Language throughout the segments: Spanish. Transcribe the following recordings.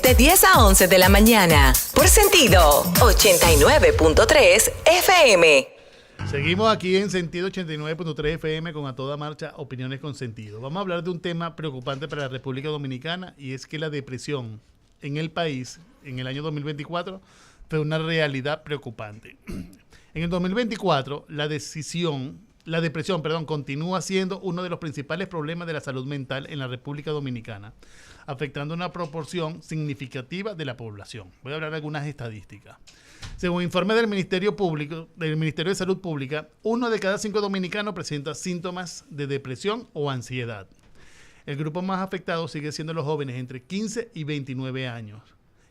de 10 a 11 de la mañana. Por Sentido 89.3 FM. Seguimos aquí en Sentido 89.3 FM con A Toda Marcha, opiniones con sentido. Vamos a hablar de un tema preocupante para la República Dominicana, y es que la depresión en el país en el año 2024 fue una realidad preocupante. En el 2024 la depresión, continúa siendo uno de los principales problemas de la salud mental en la República Dominicana, afectando una proporción significativa de la población. Voy a hablar de algunas estadísticas. Según informe del Ministerio de Salud Pública, 1 de cada 5 dominicanos presenta síntomas de depresión o ansiedad. El grupo más afectado sigue siendo los jóvenes entre 15 y 29 años,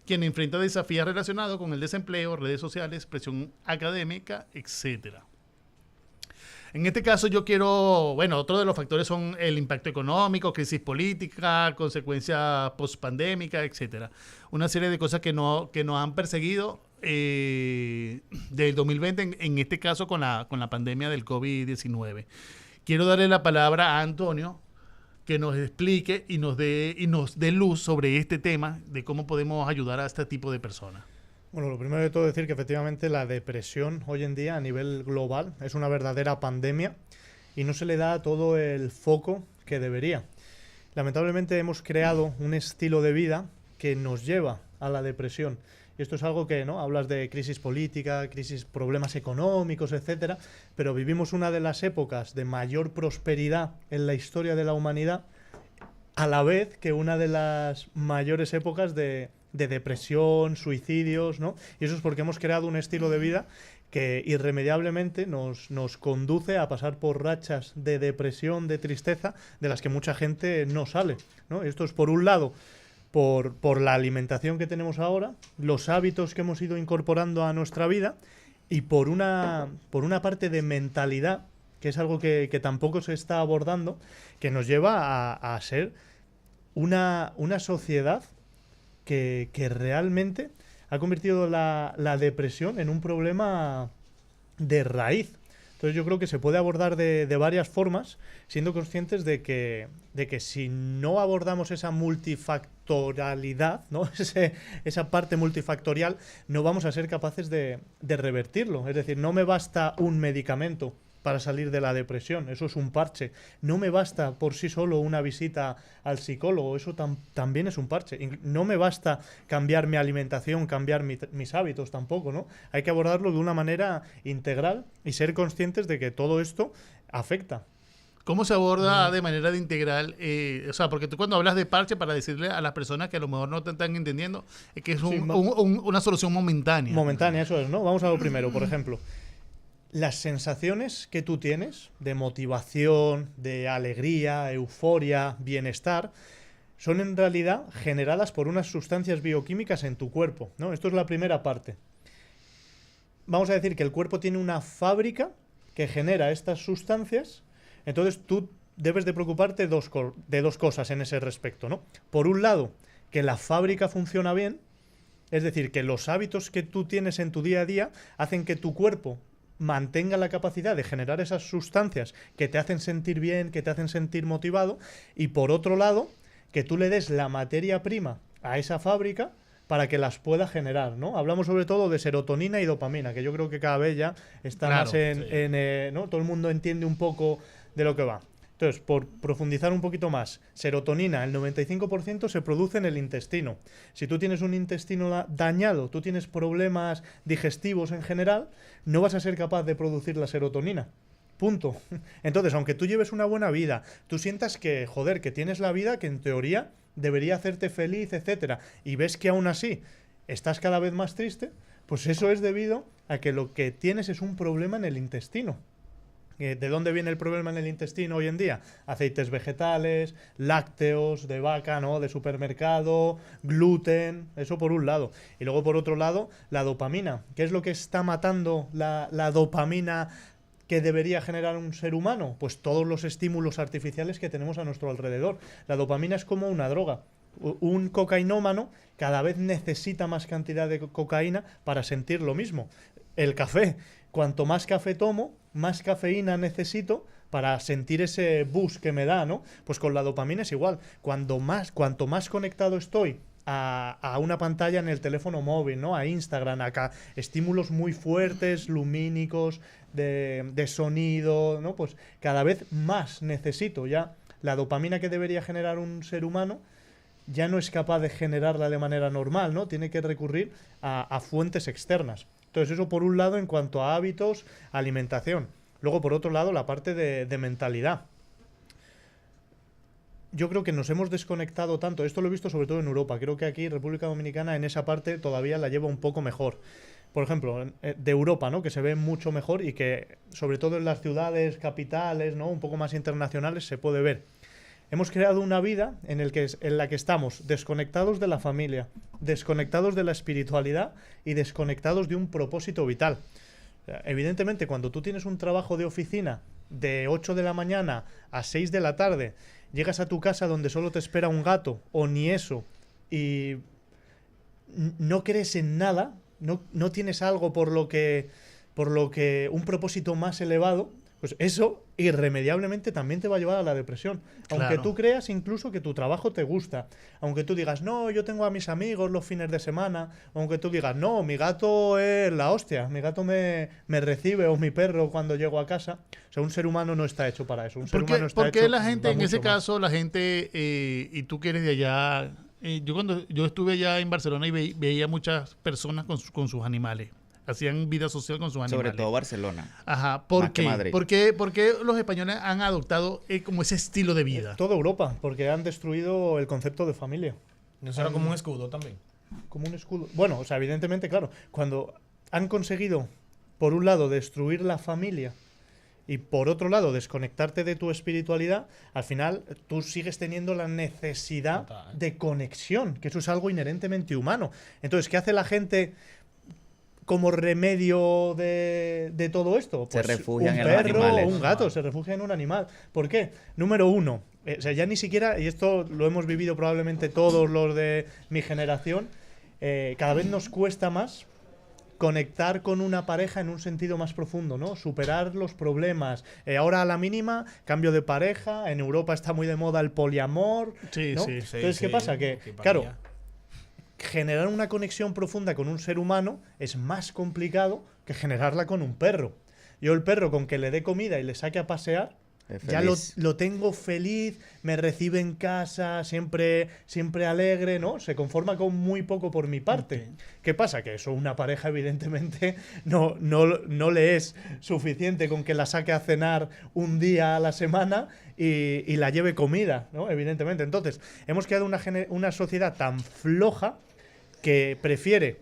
quienes enfrentan desafíos relacionados con el desempleo, redes sociales, presión académica, etcétera. En este caso otro de los factores son el impacto económico, crisis política, consecuencias postpandémicas, etcétera. Una serie de cosas que nos han perseguido del 2020, en este caso con la pandemia del COVID-19. Quiero darle la palabra a Antonio, que nos explique y nos dé luz sobre este tema de cómo podemos ayudar a este tipo de personas. Bueno, lo primero de todo decir que efectivamente la depresión hoy en día a nivel global es una verdadera pandemia y no se le da todo el foco que debería. Lamentablemente hemos creado un estilo de vida que nos lleva a la depresión. Y esto es algo que, ¿no? Hablas de crisis política, problemas económicos, etcétera, pero vivimos una de las épocas de mayor prosperidad en la historia de la humanidad, a la vez que una de las mayores épocas de depresión, suicidios, ¿no? Y eso es porque hemos creado un estilo de vida que irremediablemente nos conduce a pasar por rachas de depresión, de tristeza, de las que mucha gente no sale, ¿no? Esto es, por un lado, por la alimentación que tenemos ahora, los hábitos que hemos ido incorporando a nuestra vida, y por una parte de mentalidad, que es algo que tampoco se está abordando, que nos lleva a ser una sociedad que realmente ha convertido la depresión en un problema de raíz. Entonces yo creo que se puede abordar de varias formas, siendo conscientes de que si no abordamos esa multifactorialidad, ¿no? esa parte multifactorial, no vamos a ser capaces de revertirlo. Es decir, no me basta un medicamento para salir de la depresión, eso es un parche. No me basta por sí solo una visita al psicólogo, eso también es un parche. No me basta cambiar mi alimentación, cambiar mis hábitos tampoco, ¿no? Hay que abordarlo de una manera integral y ser conscientes de que todo esto afecta. ¿Cómo se aborda de manera integral? Porque tú cuando hablas de parche, para decirle a las personas que a lo mejor no te están entendiendo, es que es una solución momentánea. Momentánea, eso es, ¿no? Vamos a lo primero, por ejemplo. Las sensaciones que tú tienes de motivación, de alegría, euforia, bienestar, son en realidad generadas por unas sustancias bioquímicas en tu cuerpo, ¿no? Esto es la primera parte. Vamos a decir que el cuerpo tiene una fábrica que genera estas sustancias, entonces tú debes de preocuparte de dos cosas en ese respecto, ¿no? Por un lado, que la fábrica funciona bien, es decir, que los hábitos que tú tienes en tu día a día hacen que tu cuerpo mantenga la capacidad de generar esas sustancias que te hacen sentir bien, que te hacen sentir motivado, y por otro lado, que tú le des la materia prima a esa fábrica para que las pueda generar, ¿no? Hablamos sobre todo de serotonina y dopamina, que yo creo que cada vez ya está más ¿no? Todo el mundo entiende un poco de lo que va. Entonces, por profundizar un poquito más, serotonina, el 95% se produce en el intestino. Si tú tienes un intestino dañado, tú tienes problemas digestivos en general, no vas a ser capaz de producir la serotonina. Punto. Entonces, aunque tú lleves una buena vida, tú sientas que, que tienes la vida que en teoría debería hacerte feliz, etcétera, y ves que aún así estás cada vez más triste, pues eso es debido a que lo que tienes es un problema en el intestino. ¿De dónde viene el problema en el intestino hoy en día? Aceites vegetales, lácteos de vaca, ¿no? De supermercado, gluten, eso por un lado. Y luego por otro lado, la dopamina. ¿Qué es lo que está matando la dopamina que debería generar un ser humano? Pues todos los estímulos artificiales que tenemos a nuestro alrededor. La dopamina es como una droga. Un cocainómano cada vez necesita más cantidad de cocaína para sentir lo mismo. El café. Cuanto más café tomo, más cafeína necesito para sentir ese boost que me da, ¿no? Pues con la dopamina es igual. Cuanto más conectado estoy a una pantalla en el teléfono móvil, ¿no? A Instagram, a estímulos muy fuertes, lumínicos, de sonido, ¿no? Pues cada vez más necesito ya la dopamina que debería generar un ser humano, ya no es capaz de generarla de manera normal, ¿no? Tiene que recurrir a fuentes externas. Entonces, eso por un lado en cuanto a hábitos, alimentación. Luego, por otro lado, la parte de mentalidad. Yo creo que nos hemos desconectado tanto, esto lo he visto sobre todo en Europa, creo que aquí República Dominicana en esa parte todavía la lleva un poco mejor. Por ejemplo, de Europa, ¿no? Que se ve mucho mejor y que sobre todo en las ciudades capitales, ¿no? Un poco más internacionales se puede ver. Hemos creado una vida en la que estamos desconectados de la familia, desconectados de la espiritualidad y desconectados de un propósito vital. O sea, evidentemente, cuando tú tienes un trabajo de oficina de 8 de la mañana a 6 de la tarde, llegas a tu casa donde solo te espera un gato o ni eso y no crees en nada, no tienes algo por lo que un propósito más elevado, pues eso irremediablemente también te va a llevar a la depresión. Aunque Claro. tú creas incluso que tu trabajo te gusta, aunque tú digas, no, yo tengo a mis amigos los fines de semana, aunque tú digas, no, mi gato es la hostia, mi gato me recibe o mi perro cuando llego a casa. O sea, un ser humano no está hecho para eso. Un ser humano está ¿Por qué hecho la gente, para en ese mucho más. caso, la gente, y tú que eres de allá, yo cuando yo estuve allá en Barcelona y veía muchas personas con sus animales, hacían vida social con sus animales. Sobre todo Barcelona. Ajá, ¿por más que qué? Madrid. ¿Por qué los españoles han adoptado como ese estilo de vida? Toda Europa, porque han destruido el concepto de familia. Eso era como un escudo también. Como un escudo. Bueno, o sea, evidentemente, claro, cuando han conseguido, por un lado, destruir la familia y por otro lado, desconectarte de tu espiritualidad, al final tú sigues teniendo la necesidad Total. de conexión, que eso es algo inherentemente humano. Entonces, ¿qué hace la gente como remedio de todo esto? Se refugian un en los perro animales. o un gato, se refugia en un animal. ¿Por qué? Número uno, o sea, ya ni siquiera, y esto lo hemos vivido probablemente todos los de mi generación, cada vez nos cuesta más conectar con una pareja en un sentido más profundo, ¿no? Superar los problemas. Ahora a la mínima, cambio de pareja. En Europa está muy de moda el poliamor. Sí, ¿no? sí. Entonces, ¿qué pasa? Que, claro, generar una conexión profunda con un ser humano es más complicado que generarla con un perro. Yo el perro, con que le dé comida y le saque a pasear, Es ya feliz. lo tengo feliz, me recibe en casa, siempre alegre, ¿no? Se conforma con muy poco por mi parte. Ok. ¿Qué pasa? Que eso una pareja evidentemente no le es suficiente con que la saque a cenar un día a la semana y la lleve comida, ¿no? Evidentemente. Entonces, hemos creado una sociedad tan floja que prefiere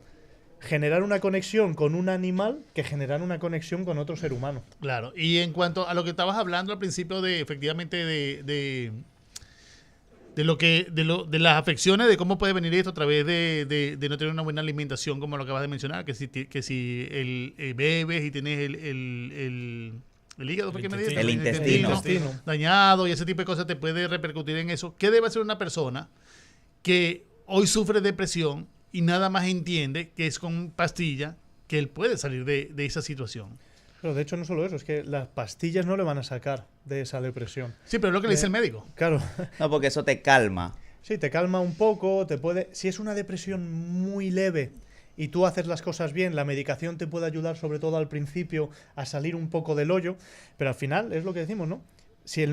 generar una conexión con un animal que generar una conexión con otro ser humano. Claro. Y en cuanto a lo que estabas hablando al principio de, efectivamente, de las afecciones, de cómo puede venir esto a través de no tener una buena alimentación, como lo acabas de mencionar, que si bebes y tienes el hígado, ¿fue que me dijiste? El intestino. Dañado y ese tipo de cosas te puede repercutir en eso. ¿Qué debe hacer una persona que hoy sufre depresión y nada más entiende que es con pastilla que él puede salir de esa situación? Pero de hecho no solo eso, es que las pastillas no le van a sacar de esa depresión. Sí, pero es lo que le dice el médico. Claro, No, porque eso te calma. sí, te calma un poco, si es una depresión muy leve y tú haces las cosas bien, la medicación te puede ayudar sobre todo al principio a salir un poco del hoyo, pero al final es lo que decimos, ¿no? Si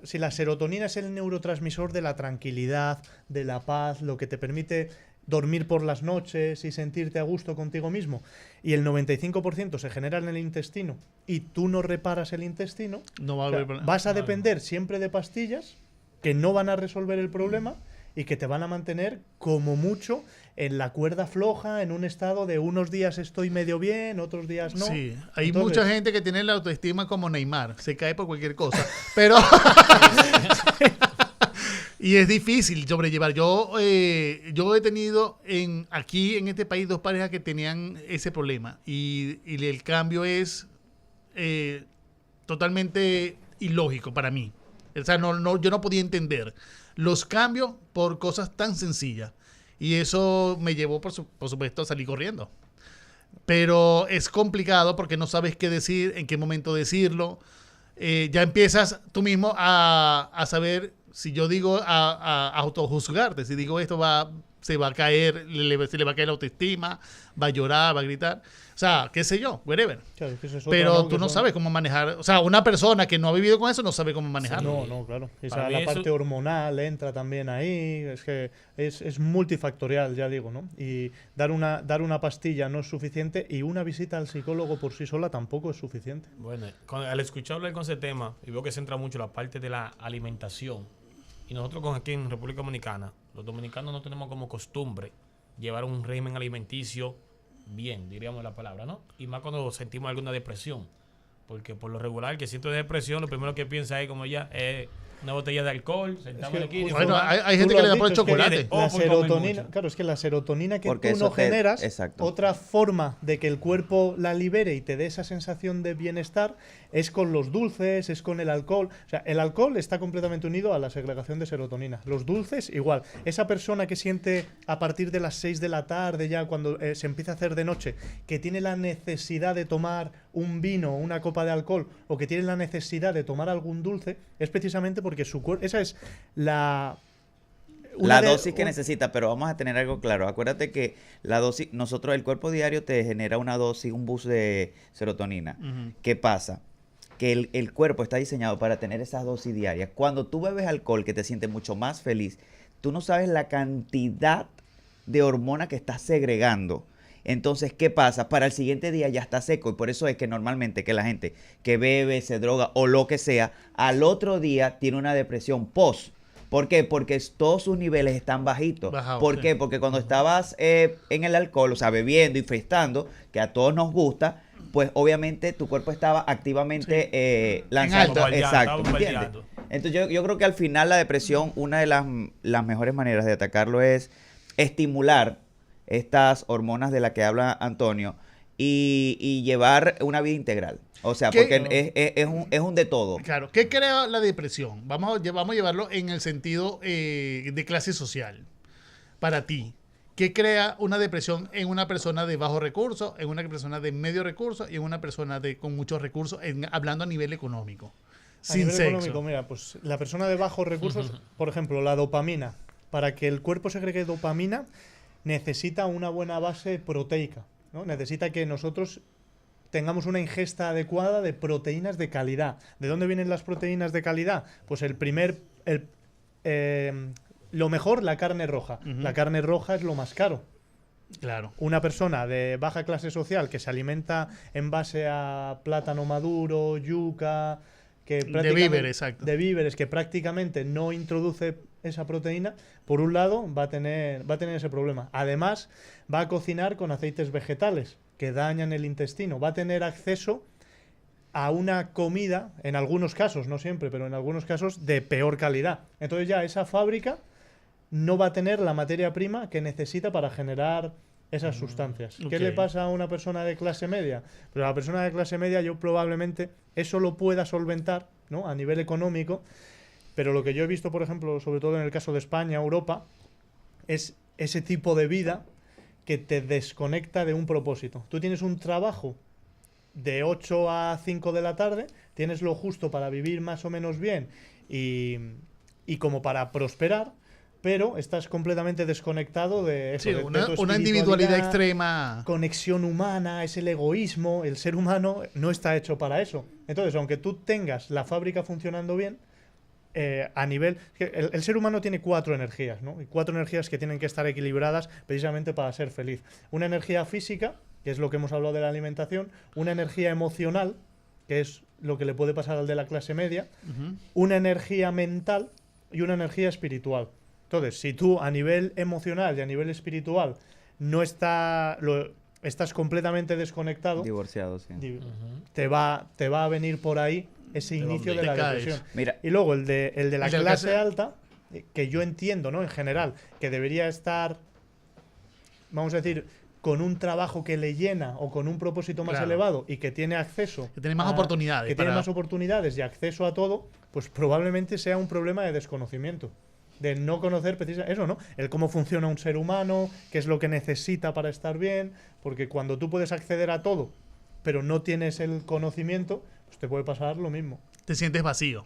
si la serotonina es el neurotransmisor de la tranquilidad, de la paz, lo que te permite dormir por las noches y sentirte a gusto contigo mismo, y el 95% se genera en el intestino y tú no reparas el intestino, No va a o sea, haber problema. vas a depender siempre de pastillas que no van a resolver el problema y que te van a mantener como mucho en la cuerda floja, en un estado de unos días estoy medio bien, otros días no. Sí, hay Entonces, mucha gente que tiene la autoestima como Neymar, se cae por cualquier cosa, pero y es difícil sobrellevar. Yo he tenido aquí en este país 2 parejas que tenían ese problema y el cambio es totalmente ilógico para mí. O sea, yo no podía entender los cambios por cosas tan sencillas y eso me llevó, por supuesto, a salir corriendo. Pero es complicado porque no sabes qué decir, en qué momento decirlo. Ya empiezas tú mismo a saber, si yo digo, a autojuzgarte. Si digo esto va se va a caer, se le va a caer la autoestima, va a llorar, va a gritar. O sea, qué sé yo, whatever. Claro, es que eso es otra, Pero Que tú no son- sabes cómo manejar. O sea, una persona que no ha vivido con eso no sabe cómo manejarlo. No, claro. Para mí La eso- parte hormonal entra también ahí. Es que es multifactorial, ya digo, ¿no? Y dar una pastilla no es suficiente y una visita al psicólogo por sí sola tampoco es suficiente. Bueno, al escuchar hablar con ese tema, y veo que se entra mucho la parte de la alimentación. Y nosotros aquí en República Dominicana, los dominicanos no tenemos como costumbre llevar un régimen alimenticio bien, diríamos la palabra, ¿no? Y más cuando sentimos alguna depresión. Porque por lo regular, el que siente depresión, lo primero que piensa es como ya, una botella de alcohol, sentamos en la esquina y Bueno, fumar. hay gente Tú que lo le da has por el dicho, es que chocolate. viene- La por comer serotonina, mucho. claro, es que la serotonina que Porque tú no eso te- generas, exacto. otra forma de que el cuerpo la libere y te dé esa sensación de bienestar es con los dulces, es con el alcohol. O sea, el alcohol está completamente unido a la segregación de serotonina. Los dulces, igual. Esa persona que siente a partir de las 6 de la tarde, ya cuando se empieza a hacer de noche, que tiene la necesidad de tomar un vino, una copa de alcohol, o que tiene la necesidad de tomar algún dulce, es precisamente porque su cuerpo... Esa es la... La dosis que necesita, pero vamos a tener algo claro. Acuérdate que la dosis, nosotros, el cuerpo diario te genera una dosis, un boost de serotonina. Ujú. ¿Qué pasa? Que el cuerpo está diseñado para tener esas dosis diarias. Cuando tú bebes alcohol, que te sientes mucho más feliz, tú no sabes la cantidad de hormona que estás segregando. Entonces, ¿qué pasa? Para el siguiente día ya está seco y por eso es que normalmente que la gente que bebe, se droga o lo que sea, al otro día tiene una depresión post. ¿Por qué? Porque todos sus niveles están bajitos. Bajado, ¿Por sí. qué? Porque cuando estabas en el alcohol, o sea, bebiendo y festando, que a todos nos gusta, pues obviamente tu cuerpo estaba activamente lanzando. alta. Exacto, Estaba ¿me entiendes? bombardeando. Entonces yo creo que al final la depresión, una de las mejores maneras de atacarlo es estimular estas hormonas de las que habla Antonio y llevar una vida integral. O sea, ¿Qué? porque es un de todo. Claro, ¿qué crea la depresión? Vamos a llevarlo en el sentido de clase social. Para ti, ¿qué crea una depresión en una persona de bajos recursos, en una persona de medio recursos y en una persona con muchos recursos, hablando a nivel económico? A Sin nivel sexo. económico, mira, pues la persona de bajos recursos, por ejemplo, la dopamina. Para que el cuerpo segregue dopamina, necesita una buena base proteica, ¿no? Necesita que nosotros tengamos una ingesta adecuada de proteínas de calidad. ¿De dónde vienen las proteínas de calidad? Pues lo mejor, la carne roja. Ujú. La carne roja es lo más caro. Claro. Una persona de baja clase social que se alimenta en base a plátano maduro, yuca, que prácticamente- víveres, exacto. de víveres, que prácticamente no introduce esa proteína, por un lado va a tener ese problema. Además, va a cocinar con aceites vegetales que dañan el intestino. Va a tener acceso a una comida, en algunos casos, no siempre, pero en algunos casos, de peor calidad. Entonces ya esa fábrica no va a tener la materia prima que necesita para generar esas sustancias. ¿Qué ok. le pasa a una persona de clase media? Pero a la persona de clase media yo probablemente eso lo pueda solventar, ¿no? A nivel económico, pero lo que yo he visto, por ejemplo, sobre todo en el caso de España, Europa, es ese tipo de vida que te desconecta de un propósito. Tú tienes un trabajo de 8 a 5 de la tarde, tienes lo justo para vivir más o menos bien y como para prosperar, pero estás completamente desconectado de eso. Sí, de una tu individualidad espiritualidad, extrema. conexión humana, es el egoísmo. El ser humano no está hecho para eso. Entonces, aunque tú tengas la fábrica funcionando bien, a nivel... El ser humano tiene 4 energías, ¿no? Y 4 energías que tienen que estar equilibradas precisamente para ser feliz. Una energía física, que es lo que hemos hablado de la alimentación. Una energía emocional, que es lo que le puede pasar al de la clase media. Ujú. Una energía mental y una energía espiritual. Entonces, si tú a nivel emocional y a nivel espiritual no estás completamente desconectado, Divorciado, sí. te va a venir por ahí ese inicio de te la caes. depresión. Mira, Y luego el de la El de la clase clase- alta, que yo entiendo, ¿no? En general, que debería estar, vamos a decir, con un trabajo que le llena o con un propósito más Claro. elevado y que tiene acceso. Que tiene más oportunidades Que tiene para- más oportunidades y acceso a todo, pues probablemente sea un problema de desconocimiento. De no conocer precisamente eso, ¿no? El cómo funciona un ser humano, qué es lo que necesita para estar bien, porque cuando tú puedes acceder a todo, pero no tienes el conocimiento, pues te puede pasar lo mismo. Te sientes vacío.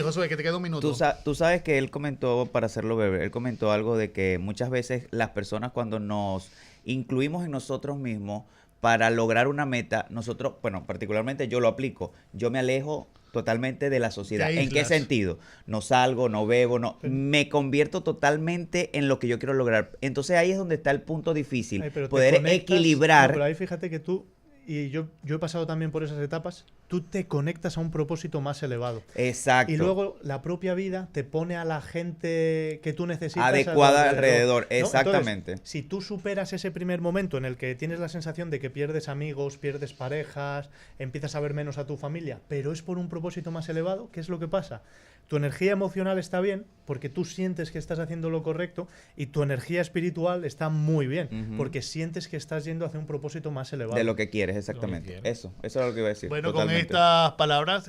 Josué, que te queda un minuto. Tú sabes que él comentó, para hacerlo breve, él comentó algo de que muchas veces las personas cuando nos incluimos en nosotros mismos para lograr una meta, nosotros, bueno, particularmente yo lo aplico, yo me alejo totalmente de la sociedad. Te ¿En qué aíslas. sentido? No salgo, no bebo, no, me convierto totalmente en lo que yo quiero lograr. Entonces ahí es donde está el punto difícil, Ay, pero te poder conectas- equilibrar. No, pero ahí fíjate que tú, y yo he pasado también por esas etapas, tú te conectas a un propósito más elevado. Exacto. Y luego la propia vida te pone a la gente que tú necesitas Adecuada alrededor, ¿no? exactamente. Entonces, si tú superas ese primer momento en el que tienes la sensación de que pierdes amigos, pierdes parejas, empiezas a ver menos a tu familia, pero es por un propósito más elevado, ¿qué es lo que pasa? Tu energía emocional está bien porque tú sientes que estás haciendo lo correcto y tu energía espiritual está muy bien Ujú. porque sientes que estás yendo hacia un propósito más elevado. De lo que quieres, exactamente. quieres. Eso es lo que iba a decir. Bueno, totalmente. con estas palabras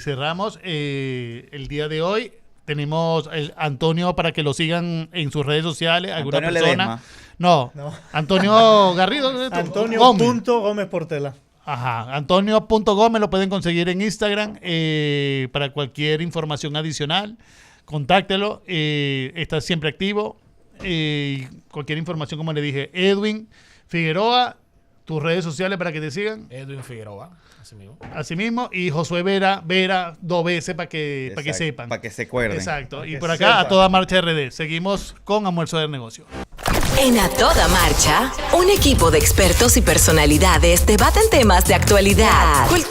cerramos el día de hoy. Tenemos el Antonio para que lo sigan en sus redes sociales. ¿Alguna Antonio persona? Ledesma. No. No. Antonio Garrido. Gómez. Antonio.Gómez Portela. Ajá, Antonio.Gómez lo pueden conseguir en Instagram para cualquier información adicional. Contáctelo, está siempre activo. Cualquier información, como le dije, Edwin Figueroa, tus redes sociales para que te sigan. Edwin Figueroa, así mismo. Asimismo, y Josué Vera 2 veces para que sepan. Para que se acuerden. Exacto. Para Y que por acá, a sepan. toda marcha RD. Seguimos con Almuerzo del Negocio. En A Toda Marcha, un equipo de expertos y personalidades debaten temas de actualidad, cultura